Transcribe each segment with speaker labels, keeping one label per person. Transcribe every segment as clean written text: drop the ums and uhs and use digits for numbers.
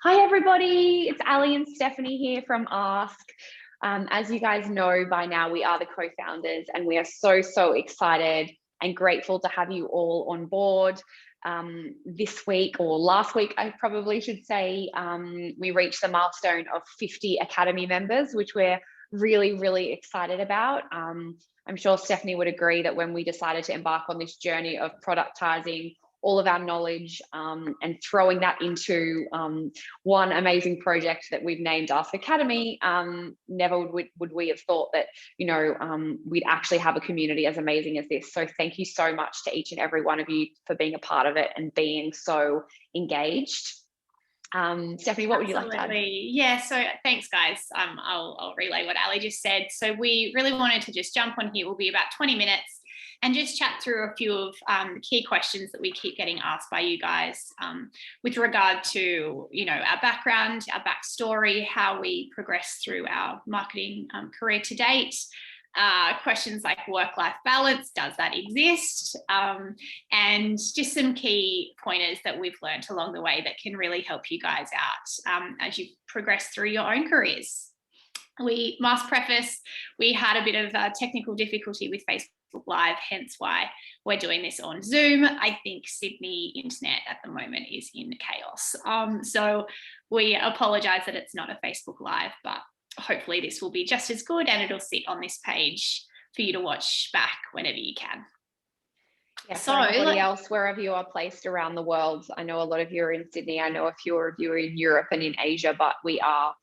Speaker 1: Hi, everybody. It's Ali and Stephanie here from Ask. As you guys know by now, we are the co-founders and we are so excited and grateful to have you all on board. This week, or last week, I probably should say, we reached the milestone of 50 Academy members, which we're really excited about. I'm sure Stephanie would agree that when we decided to embark on this journey of productizing all of our knowledge and throwing that into one amazing project that we've named Ask Academy, never would we have thought that, we'd actually have a community as amazing as this. So thank you so much to each and every one of you for being a part of it and being so engaged. Stephanie, what would you like to add?
Speaker 2: Yeah, so thanks guys. I'll relay what Ali just said. So we really wanted to just jump on here. We'll be about 20 minutes and just chat through a few of the key questions that we keep getting asked by you guys with regard to, our background, our backstory, how we progress through our marketing career to date. Questions like work-life balance, does that exist? And just some key pointers that we've learned along the way that can really help you guys out as you progress through your own careers. We must preface, we had a bit of technical difficulty with Facebook Live, hence why we're doing this on Zoom. I think Sydney internet at the moment is in chaos. So we apologise that it's not a Facebook Live, but hopefully this will be just as good and it'll sit on this page for you to watch back whenever you can.
Speaker 1: Yeah, so anybody else, wherever you are placed around the world, I know a lot of you are in Sydney, I know a few of you are in Europe and in Asia, but we are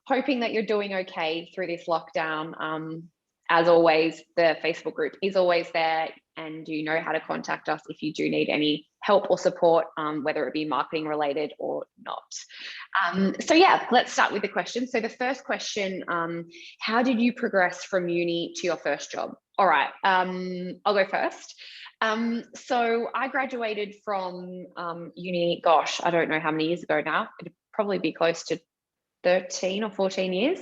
Speaker 1: hoping that you're doing okay through this lockdown. As always, the Facebook group is always there and you know how to contact us if you do need any help or support, whether it be marketing related or not. So yeah, let's start with the question. So the first question, how did you progress from uni to your first job? All right, I'll go first. So I graduated from uni, gosh, I don't know how many years ago now. It'd probably be close to 13 or 14 years.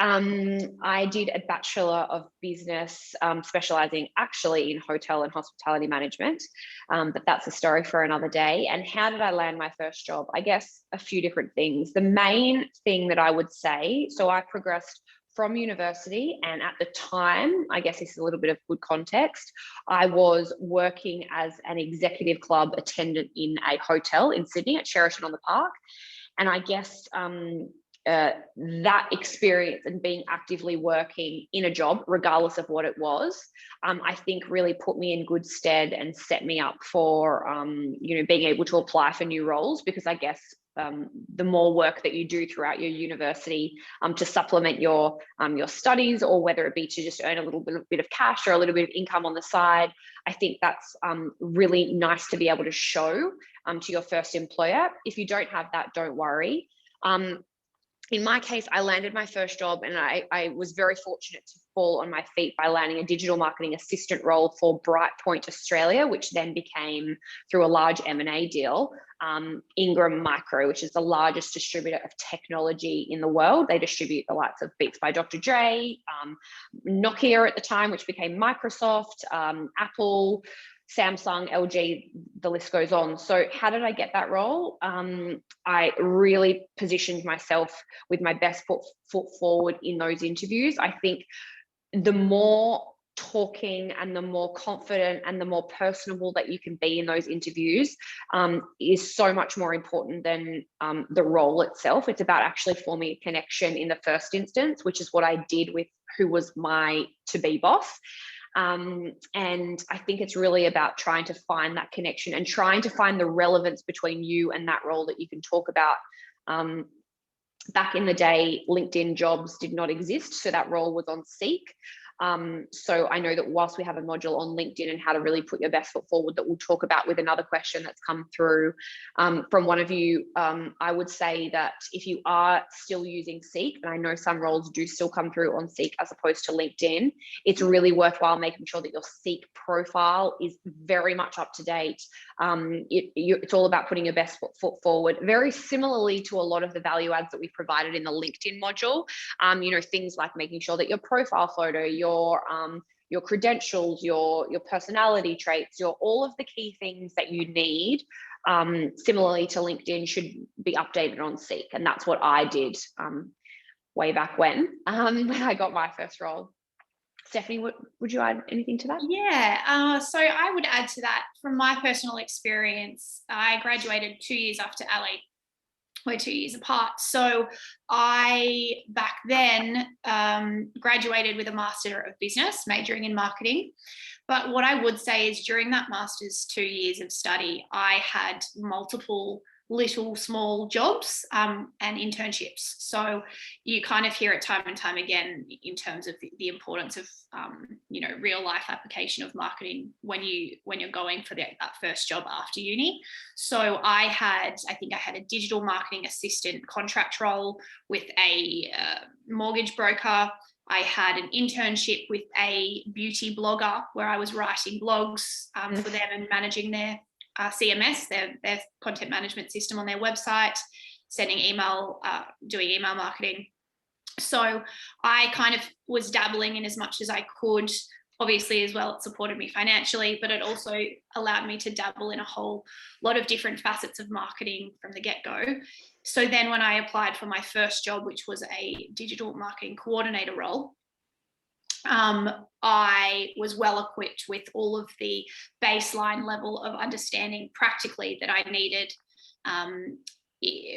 Speaker 1: I did a Bachelor of Business, specializing actually in hotel and hospitality management, but that's a story for another day. And how did I land my first job? I guess a few different things. The main thing that I would say, so I progressed from university, and at the time, I guess this is a little bit of good context, I was working as an executive club attendant in a hotel in Sydney at Sheraton on the Park. And I guess that experience and being actively working in a job, regardless of what it was, I think really put me in good stead and set me up for, being able to apply for new roles, because I guess the more work that you do throughout your university to supplement your studies, or whether it be to just earn a little bit of cash or a little bit of income on the side, I think that's really nice to be able to show to your first employer. If you don't have that, don't worry. In my case, I landed my first job and I was very fortunate to fall on my feet by landing a digital marketing assistant role for Brightpoint Australia, which then became, through a large M&A deal, Ingram Micro, which is the largest distributor of technology in the world. They distribute the likes of Beats by Dr. Dre, Nokia at the time, which became Microsoft, Apple, Samsung, LG, the list goes on. So how did I get that role? I really positioned myself with my best foot forward in those interviews. I think the more talking and the more confident and the more personable that you can be in those interviews is so much more important than the role itself. It's about actually forming a connection in the first instance, which is what I did with who was my to-be boss. And I think it's really about trying to find that connection and trying to find the relevance between you and that role that you can talk about. Back in the day, LinkedIn jobs did not exist, so that role was on Seek. So I know that whilst we have a module on LinkedIn and how to really put your best foot forward that we'll talk about with another question that's come through from one of you, I would say that if you are still using Seek, and I know some roles do still come through on Seek as opposed to LinkedIn, it's really worthwhile making sure that your Seek profile is very much up to date. It's all about putting your best foot forward, very similarly to a lot of the value adds that we've provided in the LinkedIn module. Things like making sure that your profile photo, your your credentials, your personality traits, your all of the key things that you need, similarly to LinkedIn, should be updated on Seek. And that's what I did way back when I got my first role. Stephanie, would you add anything to that?
Speaker 2: Yeah, so I would add to that from my personal experience. I graduated 2 years after Ali. We're 2 years apart. So I, back then, graduated with a Master of Business, majoring in marketing. But what I would say is during that master's 2 years of study, I had multiple little small jobs and internships. So you kind of hear it time and time again in terms of the importance of real life application of marketing when you're going for that first job after uni. So I think I had a digital marketing assistant contract role with a mortgage broker. I had an internship with a beauty blogger where I was writing blogs for them and managing their CMS, their content management system on their website, sending email, doing email marketing. So I kind of was dabbling in as much as I could. Obviously, as well, it supported me financially, but it also allowed me to dabble in a whole lot of different facets of marketing from the get-go. So then when I applied for my first job, which was a digital marketing coordinator role, I was well equipped with all of the baseline level of understanding practically that I needed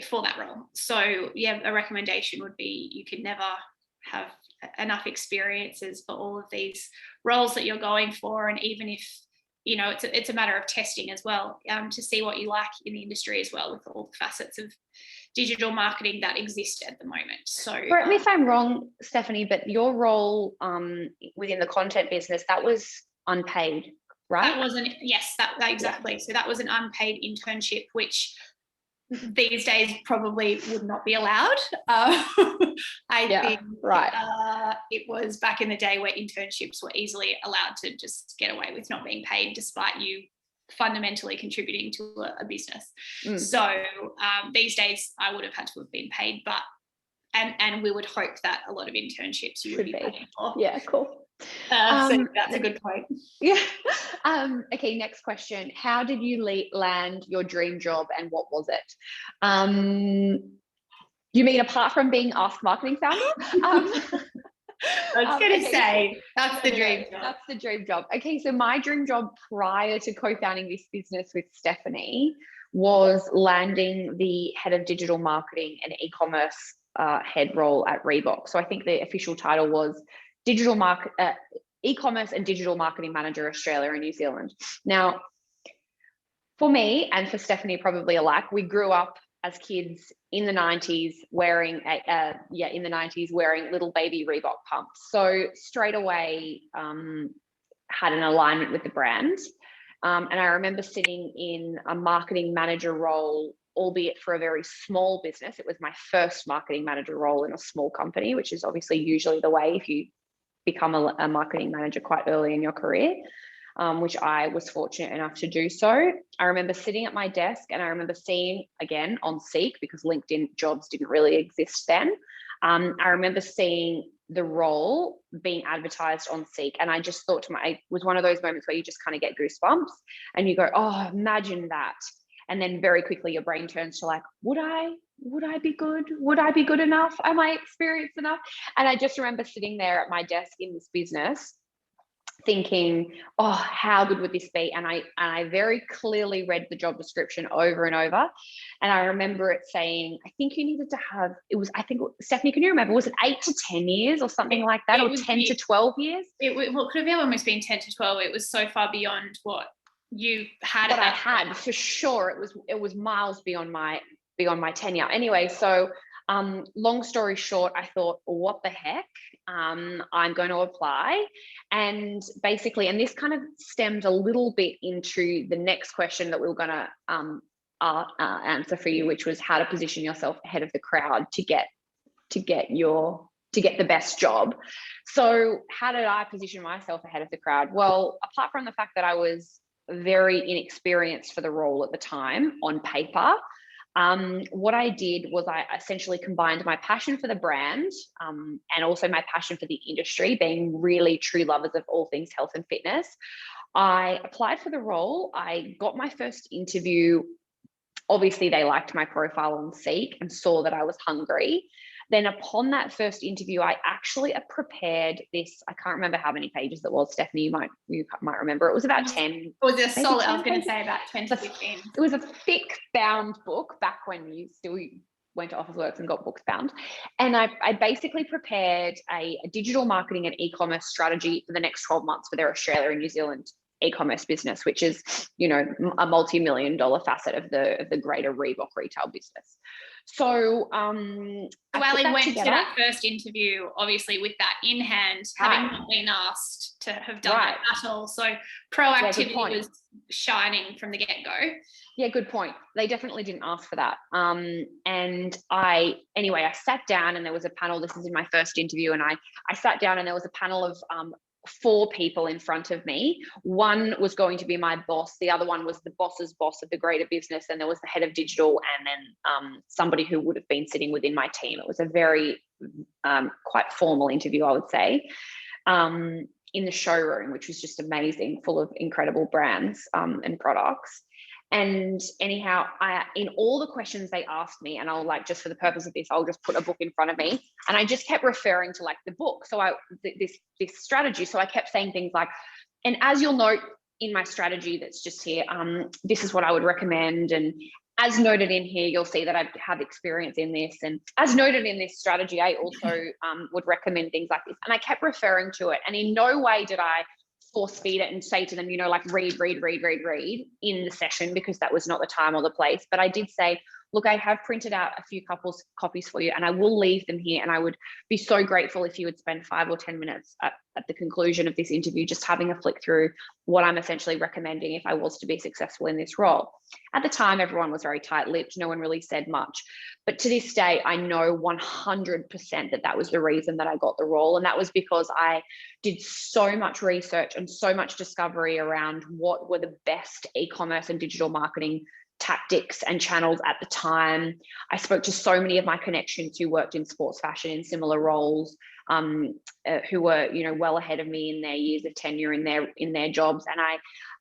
Speaker 2: for that role. So yeah, a recommendation would be you could never have enough experiences for all of these roles that you're going for. And even if, it's a matter of testing as well, to see what you like in the industry as well, with all the facets of digital marketing that exist at the moment. So
Speaker 1: correct me if I'm wrong, Stephanie, but your role within the content business, that was unpaid, right?
Speaker 2: That wasn't, yes, that exactly. So that was an unpaid internship, which these days probably would not be allowed. I think it was back in the day where internships were easily allowed to just get away with not being paid despite you fundamentally contributing to a business. So these days I would have had to have been paid, but and we would hope that a lot of internships you would be paid for.
Speaker 1: Yeah, cool.
Speaker 2: So that's a good point.
Speaker 1: Yeah. Okay, next question. How did you land your dream job and what was it? You mean apart from being Ask Marketing founder?
Speaker 2: I was going to say, that's the dream job.
Speaker 1: That's the dream job. Okay, so my dream job prior to co-founding this business with Stephanie was landing the head of digital marketing and e-commerce head role at Reebok. So I think the official title was e-commerce and digital marketing manager, Australia and New Zealand. Now, for me and for Stephanie probably alike, we grew up as kids in the 90s wearing little baby Reebok pumps. So straight away had an alignment with the brand. And I remember sitting in a marketing manager role, albeit for a very small business. It was my first marketing manager role in a small company, which is obviously usually the way if you become a marketing manager quite early in your career. Which I was fortunate enough to do so. I remember sitting at my desk and I remember seeing, again, on Seek, because LinkedIn jobs didn't really exist then. I remember seeing the role being advertised on Seek. And I just thought it was one of those moments where you just kind of get goosebumps and you go, oh, imagine that. And then very quickly your brain turns to like, would I be good? Would I be good enough? Am I experienced enough? And I just remember sitting there at my desk in this business thinking, oh, how good would this be? And I very clearly read the job description over and over. And I remember it saying, I think you needed to have, Stephanie, can you remember, was it 8 to 10 years or something like that, or 10 to 12 years?
Speaker 2: It could have almost been 10 to 12. It was so far beyond what you had.
Speaker 1: What I had, for sure. It was miles beyond my tenure. Anyway, so long story short, I thought, what the heck? I'm going to apply. And basically, and this kind of stemmed a little bit into the next question that we were going to answer for you, which was how to position yourself ahead of the crowd to get the best job. So how did I position myself ahead of the crowd? Well, apart from the fact that I was very inexperienced for the role at the time on paper, What I did was I essentially combined my passion for the brand and also my passion for the industry, being really true lovers of all things health and fitness. I applied for the role. I got my first interview. Obviously, they liked my profile on Seek and saw that I was hungry. Then upon that first interview, I actually prepared this. I can't remember how many pages it was. Stephanie, you might remember. It was about 10.
Speaker 2: It was a solid,
Speaker 1: 10
Speaker 2: I was going to
Speaker 1: pages.
Speaker 2: say about 10 to 15.
Speaker 1: It was a thick bound book back when you still went to Officeworks and got books bound. And I basically prepared a digital marketing and e-commerce strategy for the next 12 months for their Australia and New Zealand e-commerce business, which is, you know, a multi-million-dollar facet of the greater Reebok retail business. So
Speaker 2: Ali went to that first interview, obviously with that in hand, having not been asked to have done that at all. So proactivity was shining from the get-go.
Speaker 1: Yeah, good point. They definitely didn't ask for that. And I sat down and there was a panel. This is in my first interview, and I sat down and there was a panel of 4 people in front of me. One was going to be my boss. The other one was the boss's boss of the greater business. And there was the head of digital, and then somebody who would have been sitting within my team. It was a very quite formal interview, I would say, in the showroom, which was just amazing, full of incredible brands and products. And anyhow, in all the questions they asked me, and I'll just for the purpose of this, I'll just put a book in front of me, and I just kept referring to the book. So this strategy. So I kept saying things like, and as you'll note in my strategy that's just here, this is what I would recommend. And as noted in here, you'll see that I have experience in this. And as noted in this strategy, I also would recommend things like this. And I kept referring to it. And in no way did I force feed it and say to them, read in the session, because that was not the time or the place. But I did say, look, I have printed out a few copies for you, and I will leave them here. And I would be so grateful if you would spend 5 or 10 minutes at the conclusion of this interview, just having a flick through what I'm essentially recommending if I was to be successful in this role. At the time, everyone was very tight-lipped. No one really said much. But to this day, I know 100% that was the reason that I got the role. And that was because I did so much research and so much discovery around what were the best e-commerce and digital marketing tactics and channels at the time. I spoke to so many of my connections who worked in sports fashion in similar roles, who were, well ahead of me in their years of tenure in their jobs. And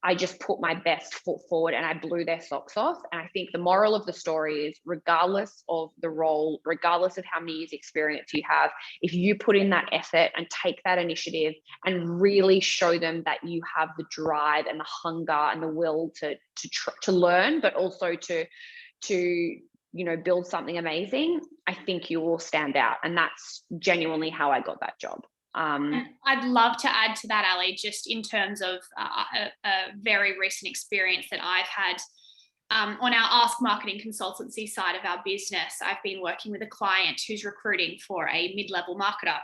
Speaker 1: I just put my best foot forward and I blew their socks off. And I think the moral of the story is, regardless of the role, regardless of how many years experience you have, if you put in that effort and take that initiative and really show them that you have the drive and the hunger and the will to learn, but also to build something amazing, I think you will stand out. And that's genuinely how I got that job.
Speaker 2: I'd love to add to that, Ali, just in terms of a very recent experience that I've had on our Ask Marketing Consultancy side of our business. I've been working with a client who's recruiting for a mid-level marketer.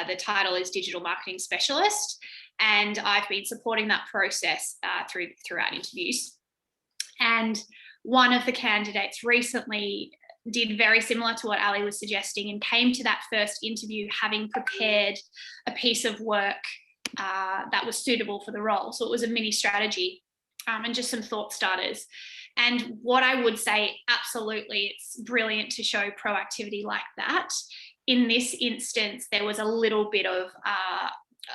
Speaker 2: The title is Digital Marketing Specialist, and I've been supporting that process throughout interviews. And one of the candidates recently did very similar to what Ali was suggesting and came to that first interview having prepared a piece of work that was suitable for the role. So it was a mini strategy and just some thought starters. And what I would say, absolutely, it's brilliant to show proactivity like that. In this instance, there was a little bit of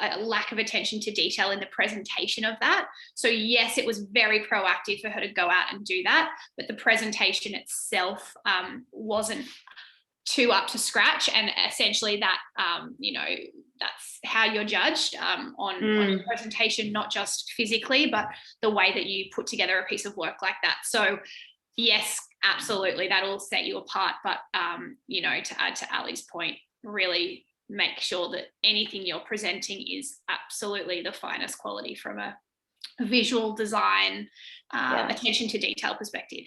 Speaker 2: a lack of attention to detail in the presentation of that. So yes, it was very proactive for her to go out and do that, but the presentation itself wasn't too up to scratch. And essentially that, that's how you're judged on your presentation, not just physically, but the way that you put together a piece of work like that. So yes, absolutely, that'll set you apart. But, to add to Ali's point, really make sure that anything you're presenting is absolutely the finest quality from a visual design, attention to detail perspective.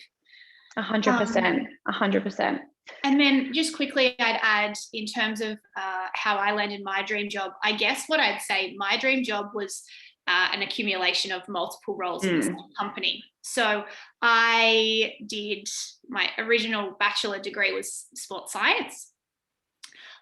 Speaker 1: 100%, 100%.
Speaker 2: And then just quickly, I'd add in terms of how I landed my dream job, I guess what I'd say, my dream job was an accumulation of multiple roles in the same company. So I did, my original bachelor degree was sports science,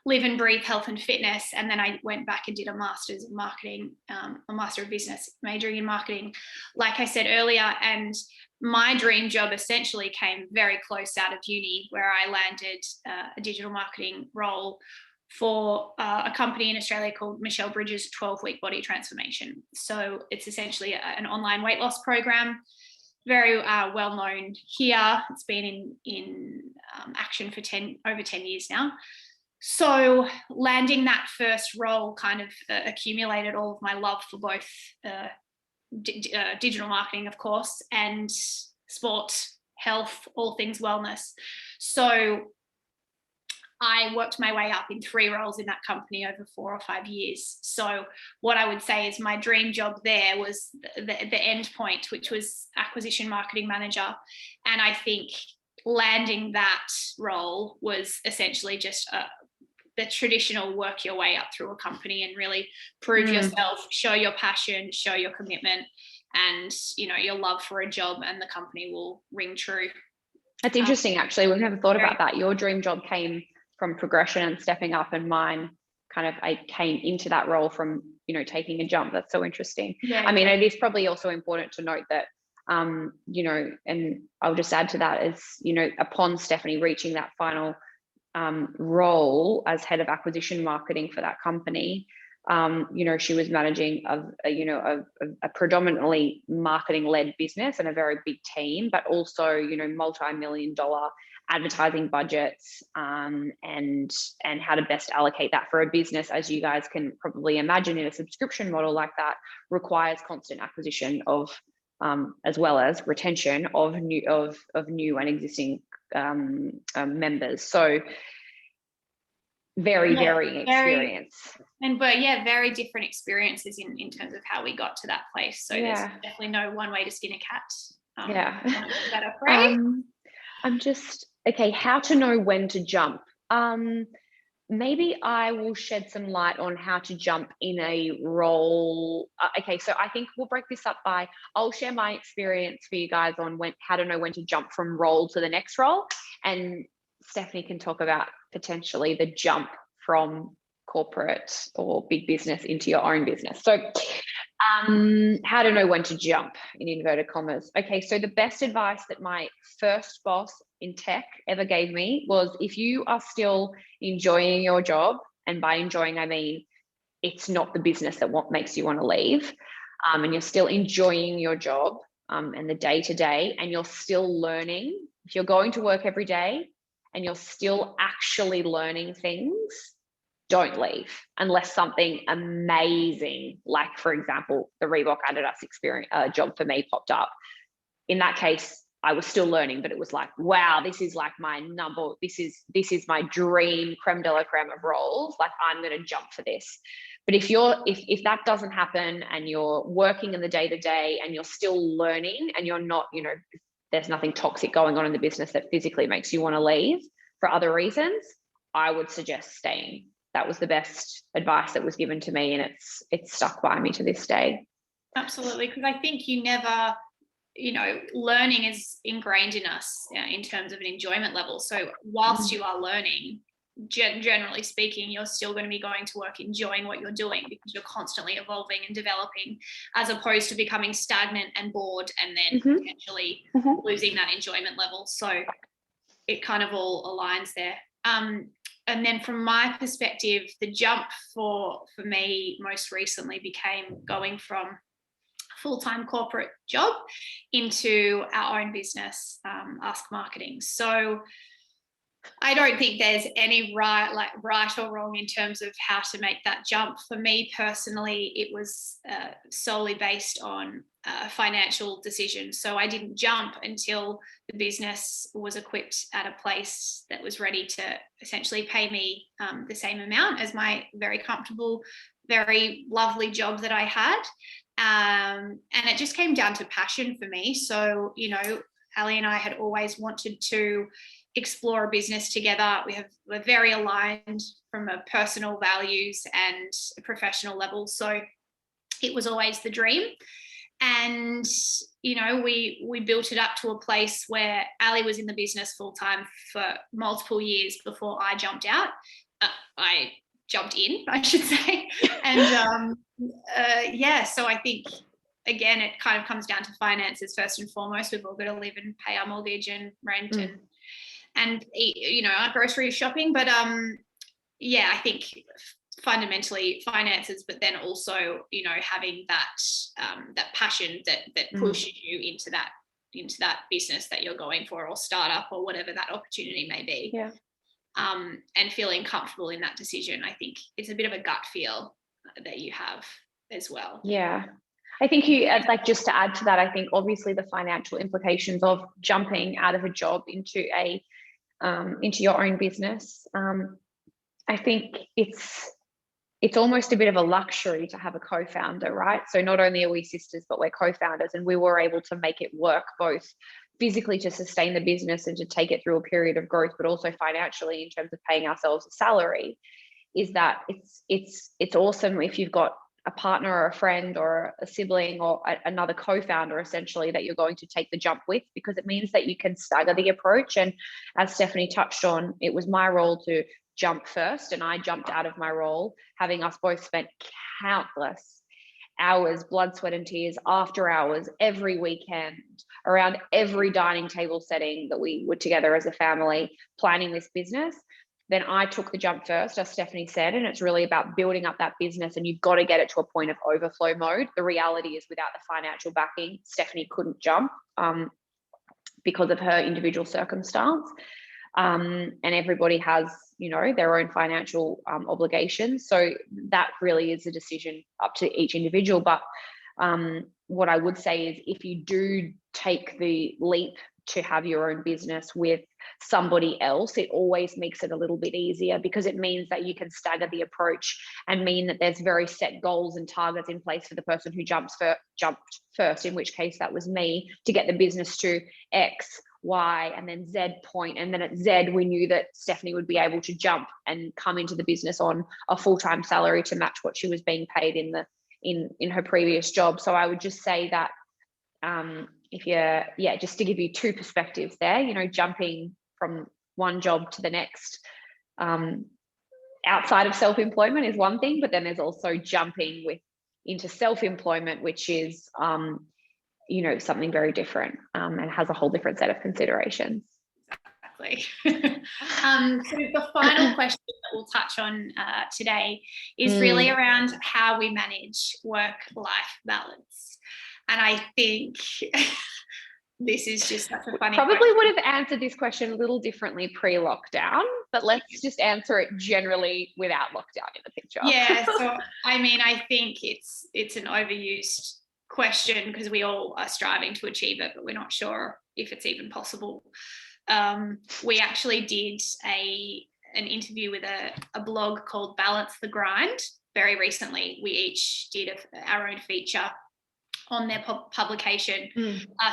Speaker 2: live and breathe health and fitness. And then I went back and did a master's of marketing, a master of business, majoring in marketing, like I said earlier. And my dream job essentially came very close out of uni, where I landed a digital marketing role for a company in Australia called Michelle Bridges 12-Week Body Transformation. So it's essentially an online weight loss program, very well known here. It's been in action for over 10 years now. So landing that first role kind of accumulated all of my love for both digital marketing, of course, and sport, health, all things wellness. So I worked my way up in 3 roles in that company over 4 or 5 years. So what I would say is my dream job there was the end point, which was acquisition marketing manager. And I think landing that role was essentially just the traditional work your way up through a company and really prove yourself, show your passion, show your commitment, and your love for a job, and the company will ring true.
Speaker 1: That's interesting, actually. We've never thought about that. Your dream job came from progression and stepping up, and mine I came into that role from taking a jump. That's so interesting. I mean, it is probably also important to note that and I'll just add to that is upon Stephanie reaching that final role as head of acquisition marketing for that company, she was managing a predominantly marketing-led business and a very big team, but also multi-million-dollar advertising budgets, and how to best allocate that for a business, as you guys can probably imagine, in a subscription model like that, requires constant acquisition of as well as retention of new and existing members. So very experience.
Speaker 2: Very different experiences in terms of how we got to that place. So there's definitely no one way to skin a cat. That
Speaker 1: I'm just how to know when to jump. Maybe I will shed some light on how to jump in a role. So I think we'll break this up by, I'll share my experience for you guys on how to know when to jump from role to the next role. And Stephanie can talk about potentially the jump from corporate or big business into your own business. So how to know when to jump, in inverted commas. So the best advice that my first boss in tech ever gave me was, if you are still enjoying your job, and by enjoying I mean it's not the business that makes you want to leave, and you're still enjoying your job and the day-to-day, and you're still learning, if you're going to work every day and you're still actually learning things, don't leave unless something amazing, like for example, the Reebok Adidas experience job for me popped up. In that case, I was still learning, but it was like, wow, this is like this is my dream creme de la creme of roles. Like, I'm going to jump for this. But if that doesn't happen, and you're working in the day-to-day and you're still learning, and you're not, there's nothing toxic going on in the business that physically makes you want to leave for other reasons, I would suggest staying. That was the best advice that was given to me, and it's stuck by me to this day.
Speaker 2: Absolutely, because I think you never, learning is ingrained in us in terms of an enjoyment level. So whilst you are learning, generally speaking, you're still going to be going to work enjoying what you're doing, because you're constantly evolving and developing, as opposed to becoming stagnant and bored and then potentially losing that enjoyment level. So it kind of all aligns there. And then from my perspective, the jump for me most recently became going from full-time corporate job into our own business, Ask Marketing. So I don't think there's any right or wrong in terms of how to make that jump. For me personally, it was solely based on financial decisions. So I didn't jump until the business was equipped at a place that was ready to essentially pay me the same amount as my very comfortable, very lovely job that I had. And it just came down to passion for me. So, Ali and I had always wanted to explore a business together. We're very aligned from a personal values and a professional level. So it was always the dream. And, we built it up to a place where Ali was in the business full time for multiple years before I jumped out. I jumped in, I should say. And so I think again, it kind of comes down to finances first and foremost. We've all got to live and pay our mortgage and rent and eat, our grocery shopping. But yeah, I think fundamentally finances, but then also, having that passion that pushes you into that business that you're going for, or startup, or whatever that opportunity may be.
Speaker 1: Yeah.
Speaker 2: And feeling comfortable in that decision. I think it's a bit of a gut feel that you have as well.
Speaker 1: Yeah. I think just to add to that, I think obviously the financial implications of jumping out of a job into your own business. I think it's almost a bit of a luxury to have a co-founder, right? So not only are we sisters, but we're co-founders, and we were able to make it work both physically to sustain the business and to take it through a period of growth, but also financially in terms of paying ourselves a salary. Is that it's awesome if you've got a partner or a friend or a sibling or another co-founder essentially that you're going to take the jump with, because it means that you can stagger the approach. And as Stephanie touched on, it was my role to jump first, and I jumped out of my role, having us both spent countless hours, blood, sweat and tears, after hours, every weekend, around every dining table setting that we were together as a family planning this business. Then I took the jump first, as Stephanie said, and it's really about building up that business, and you've got to get it to a point of overflow mode. The reality is, without the financial backing, Stephanie couldn't jump because of her individual circumstance. And everybody has, their own financial obligations. So that really is a decision up to each individual. But what I would say is, if you do take the leap to have your own business with somebody else, it always makes it a little bit easier, because it means that you can stagger the approach and mean that there's very set goals and targets in place for the person who jumped first, in which case that was me, to get the business to X, Y, and then Z point. And then at Z, we knew that Stephanie would be able to jump and come into the business on a full-time salary to match what she was being paid in her previous job. So I would just say that just to give you two perspectives there, jumping from one job to the next outside of self-employment is one thing, but then there's also jumping into self-employment, which is something very different and has a whole different set of considerations.
Speaker 2: Exactly. So the final question that we'll touch on today is really around how we manage work-life balance. And I think this is just such a funny
Speaker 1: Probably
Speaker 2: question.
Speaker 1: would have answered this question a little differently pre-lockdown, but let's just answer it generally without lockdown in the picture.
Speaker 2: Yeah, so I think it's an overused question, because we all are striving to achieve it, but we're not sure if it's even possible. We actually did an interview with a blog called Balance the Grind very recently. We each did our own feature on their publication.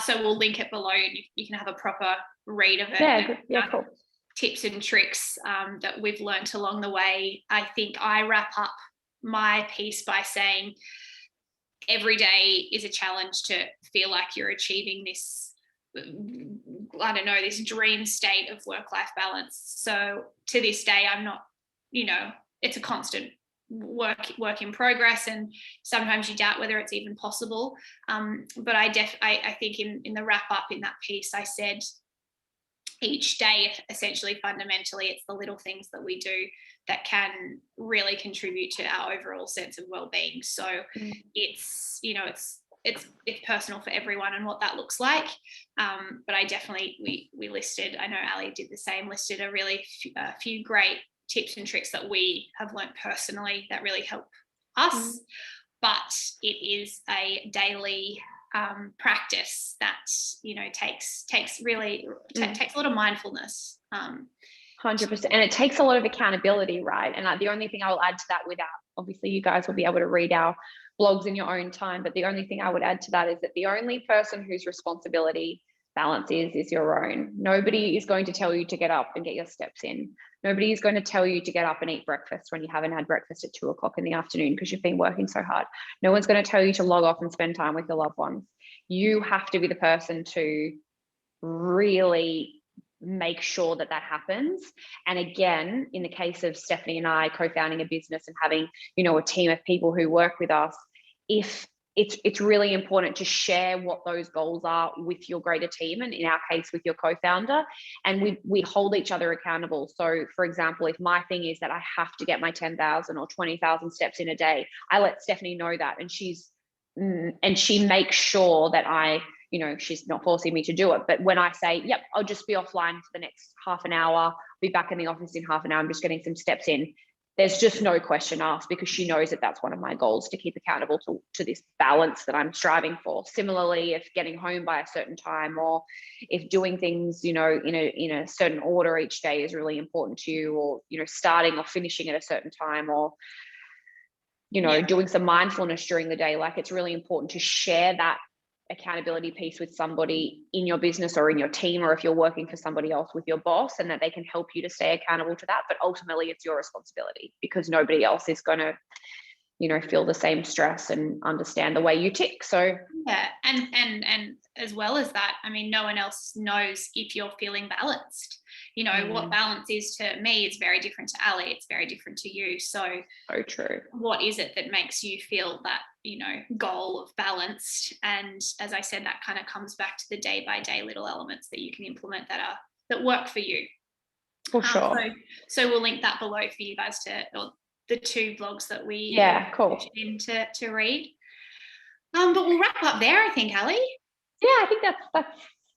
Speaker 2: So we'll link it below, and you can have a proper read of it.
Speaker 1: Cool.
Speaker 2: Tips and tricks that we've learnt along the way. I think I wrap up my piece by saying every day is a challenge to feel like you're achieving this, this dream state of work-life balance. So to this day, I'm not, it's a constant work in progress, and sometimes you doubt whether it's even possible. But I think in the wrap up in that piece, I said each day, essentially, fundamentally, it's the little things that we do that can really contribute to our overall sense of well-being. So it's personal for everyone and what that looks like. But I definitely, we listed, I know Ali did the same, listed a few great tips and tricks that we have learned personally that really help us. But it is a daily practice that takes a lot of mindfulness.
Speaker 1: 100%, and it takes a lot of accountability, right? And the only thing I will add to that, without, obviously you guys will be able to read our blogs in your own time, but the only thing I would add to that is that the only person whose responsibility balance is your own. Nobody is going to tell you to get up and get your steps in. Nobody is going to tell you to get up and eat breakfast when you haven't had breakfast at 2:00 in the afternoon because you've been working so hard. No one's going to tell you to log off and spend time with your loved ones. You have to be the person to really make sure that happens. And again, in the case of Stephanie and I co-founding a business and having, a team of people who work with us, if it's really important to share what those goals are with your greater team, and in our case with your co-founder, and we hold each other accountable. So for example, if my thing is that I have to get my 10,000 or 20,000 steps in a day, I let Stephanie know that, and she makes sure that she's not forcing me to do it, but when I say, yep, I'll just be offline for the next half an hour, be back in the office in half an hour, I'm just getting some steps in, there's just no question asked, because she knows that that's one of my goals, to keep accountable to this balance that I'm striving for. Similarly, if getting home by a certain time, or if doing things, in a certain order each day is really important to you, or, starting or finishing at a certain time, or, doing some mindfulness during the day, like, it's really important to share that accountability piece with somebody in your business or in your team, or if you're working for somebody else with your boss, and that they can help you to stay accountable to that. But ultimately it's your responsibility, because nobody else is going to feel the same stress and understand the way you tick. So
Speaker 2: yeah, and as well as that, I mean, no one else knows if you're feeling balanced. What balance is to me is very different to Ali, it's very different to you. So
Speaker 1: true.
Speaker 2: What is it that makes you feel that goal of balanced? And as I said, that kind of comes back to the day by day little elements that you can implement that work for you.
Speaker 1: For sure.
Speaker 2: So we'll link that below for you guys or the 2 blogs that we
Speaker 1: cool
Speaker 2: in to read. But we'll wrap up there, I think, Ali.
Speaker 1: Yeah, I think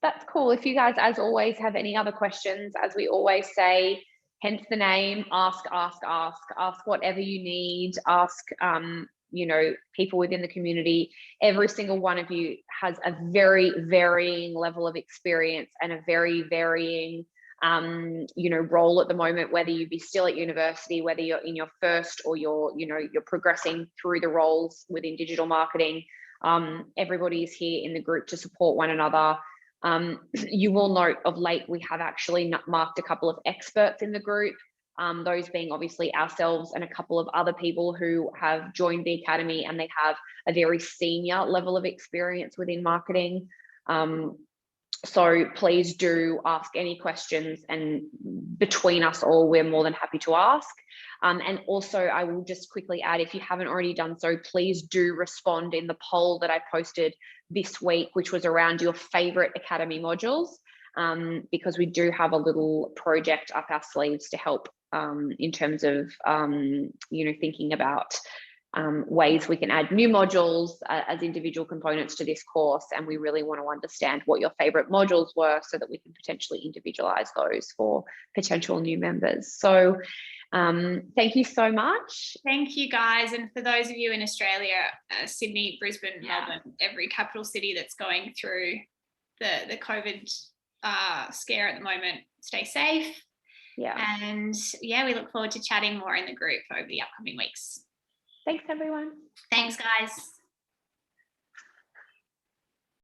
Speaker 1: that's cool. If you guys, as always, have any other questions, as we always say, hence the name, ask whatever you need, ask people within the community. Every single one of you has a very varying level of experience and a very varying role at the moment, whether you be still at university, whether you're in your first, or you're progressing through the roles within digital marketing. Everybody is here in the group to support one another. You will note of late, we have actually marked a couple of experts in the group, those being obviously ourselves and a couple of other people who have joined the academy, and they have a very senior level of experience within marketing. So please do ask any questions, and between us all, we're more than happy to ask. And also, I will just quickly add, if you haven't already done so, please do respond in the poll that I posted this week, which was around your favorite academy modules, because we do have a little project up our sleeves to help in terms of, thinking about ways we can add new modules as individual components to this course. And we really want to understand what your favorite modules were, so that we can potentially individualize those for potential new members. So thank you so much.
Speaker 2: Thank you, guys. And for those of you in Australia, Sydney, Brisbane, Melbourne, every capital city that's going through the COVID scare at the moment, stay safe. And we look forward to chatting more in the group over the upcoming weeks.
Speaker 1: Thanks, everyone.
Speaker 2: Thanks, guys.